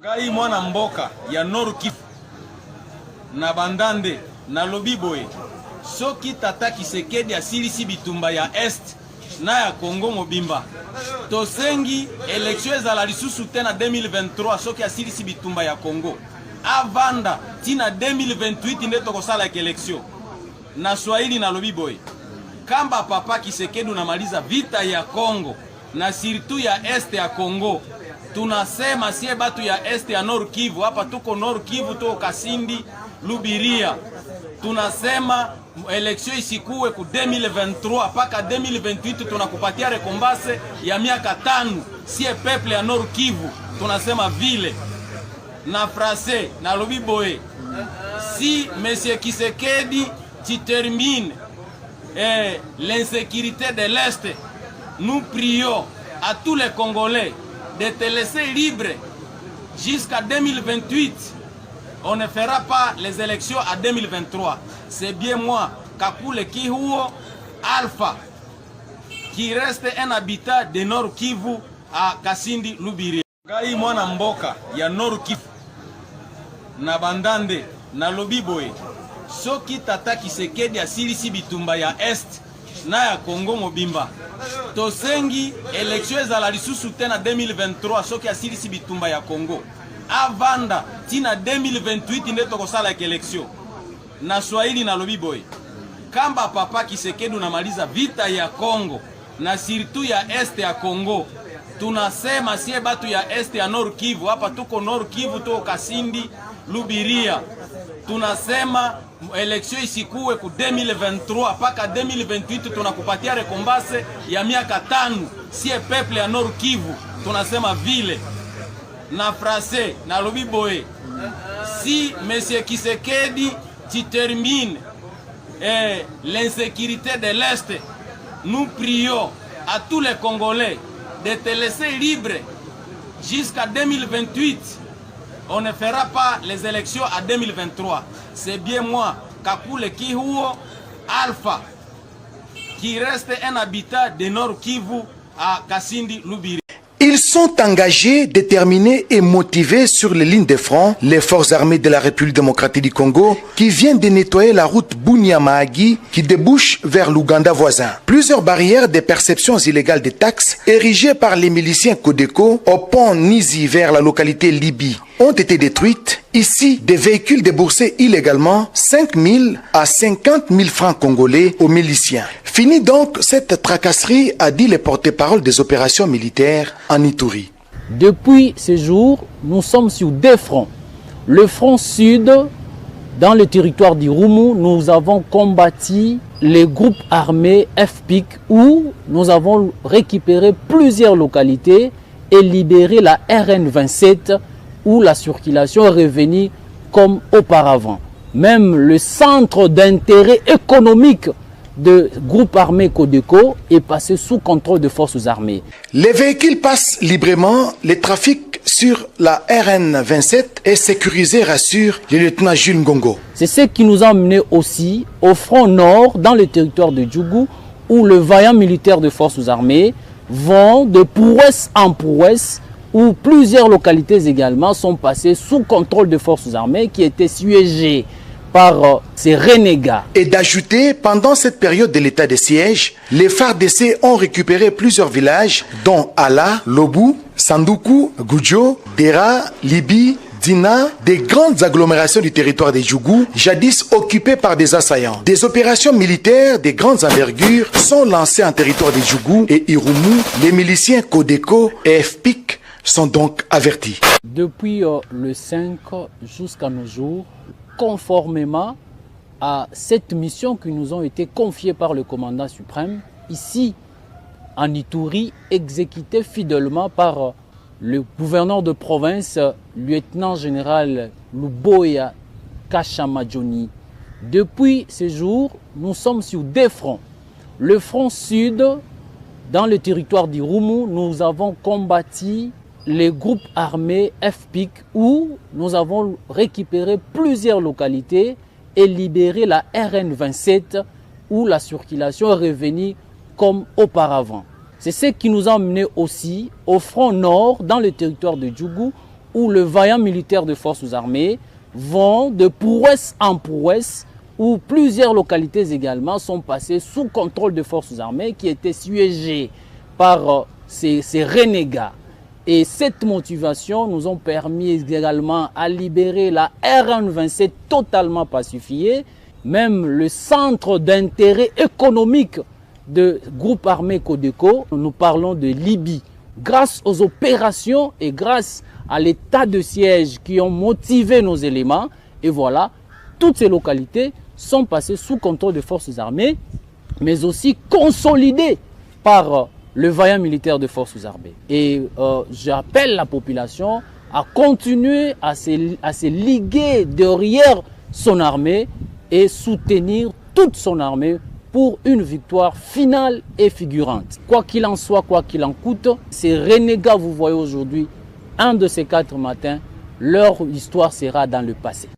Ngai mwana mboka ya Nord Kivu na bandande na lobi boye soki tata Tshisekedi asilisi bitumba ya Est na ya Congo mobimba tosengi election ezala lisusu te na 2023 soki asilisi bitumba ya Congo avanda tina 2028 nde tokosala election na Swahili na lobi boye kamba papa Tshisekedi unamaliza vita ya Congo na surtout ya Est ya Congo. Tunasema sie batu ya Est ya Nord Kivu, hapa tuko Nord Kivu, tuko Kasindi, Lubiria. Tunasema election isikuwe ku 2023 paka 2028 tunakupatia rekombase ya miaka 5. Sie peuple ya Nord Kivu tunasema vile na français na lobi boye. Si monsieur Tshisekedi tu termine l'insécurité de l'Est, nous prions à tous les Congolais de te laisser libre jusqu'à 2028. On ne fera pas les élections à 2023. C'est bien moi, Kakule Kihuo Alpha, qui reste un habitat de Nord Kivu à Kasindi Lubiri. Ngai mwana mboka ya Nord Kivu na bandande na lobi boye soki tata Tshisekedi asilisi bitumba ya Est na ya Congo mobimba tosengi election ezala lisusu te na 2023 soki asilisi bitumba ya Congo avanda tina 2028 nde tokosala election na Swahili na lobi boye kamba papa Tshisekedi unamaliza vita ya Congo na surtout ya Est ya Congo. Tunasema sie batu ya Est ya Nord Kivu, hapa tuko Nord Kivu, tuko Kasindi, Lubiria. Tunasema election isikuwe ku 2023 paka 2028 tunakupatia rekombase ya miaka 5. Sie peuple ya Nord Kivu tunasema vile na français na lobi boye. Si monsieur Tshisekedi tu termine l'insécurité de l'Est, nous prions à tous les Congolais de te laisser libre jusqu'à 2028. On ne fera pas les élections à 2023. C'est bien moi, Kakule Kihuo Alpha, qui reste un habitat de Nord Kivu à Kasindi Lubiri. Ils sont engagés, déterminés et motivés sur les lignes de front, les forces armées de la République démocratique du Congo, qui viennent de nettoyer la route Bunia-Mahagi qui débouche vers l'Ouganda voisin. Plusieurs barrières de perceptions illégales des taxes érigées par les miliciens Codeco au pont Nizi vers la localité Libye ont été détruites. Ici, des véhicules déboursés illégalement 5 000 à 50 000 francs congolais aux miliciens. Fini donc cette tracasserie, a dit le porte-parole des opérations militaires en Ituri. Depuis ce jour, nous sommes sur deux fronts. Le front sud, dans le territoire d'Irumu, nous avons combattu les groupes armés FPIC où nous avons récupéré plusieurs localités et libéré la RN27 où la circulation est revenue comme auparavant. Même le centre d'intérêt économique de groupe armé Codeco est passé sous contrôle de forces armées. Les véhicules passent librement, le trafic sur la RN27 est sécurisé, rassure le lieutenant Jules Ngongo. C'est ce qui nous a amené aussi au front nord, dans le territoire de Djougou, où le vaillant militaire de forces armées vont de prouesse en prouesse, où plusieurs localités également sont passées sous contrôle de forces armées qui étaient siégées par ces renégats. Et d'ajouter, pendant cette période de l'état de siège, les FARDC ont récupéré plusieurs villages, dont Ala, Lobou, Sandoukou, Goudjo, Dera, Libi, Dina, des grandes agglomérations du territoire des Djougou, jadis occupées par des assaillants. Des opérations militaires de grandes envergures sont lancées en territoire des Djougou et Irumu. Les miliciens Codeco et FPIC sont donc avertis. Depuis le 5 jusqu'à nos jours, conformément à cette mission qui nous ont été confiée par le commandant suprême, ici en Ituri, exécutée fidèlement par le gouverneur de province, lieutenant général Luboya Kashamadjoni. Depuis ce jour, nous sommes sur deux fronts. Le front sud, dans le territoire d'Irumu, nous avons combattu les groupes armés FPIC où nous avons récupéré plusieurs localités et libéré la RN27 où la circulation est revenue comme auparavant. C'est ce qui nous a amené aussi au front nord, dans le territoire de Djougou, où le vaillant militaire des forces armées vont de prouesse en prouesse, où plusieurs localités également sont passées sous contrôle des forces armées qui étaient siégées par ces renégats. Et cette motivation nous a permis également à libérer la RN27 totalement pacifiée, même le centre d'intérêt économique de groupe armé Codeco. Nous parlons de Libye. Grâce aux opérations et grâce à l'état de siège qui ont motivé nos éléments, et voilà, toutes ces localités sont passées sous contrôle des forces armées, mais aussi consolidées par le vaillant militaire des forces armées. Et j'appelle la population à continuer à se liguer derrière son armée et soutenir toute son armée pour une victoire finale et figurante. Quoi qu'il en soit, quoi qu'il en coûte, ces renégats, vous voyez aujourd'hui, un de ces 4 matins, leur histoire sera dans le passé.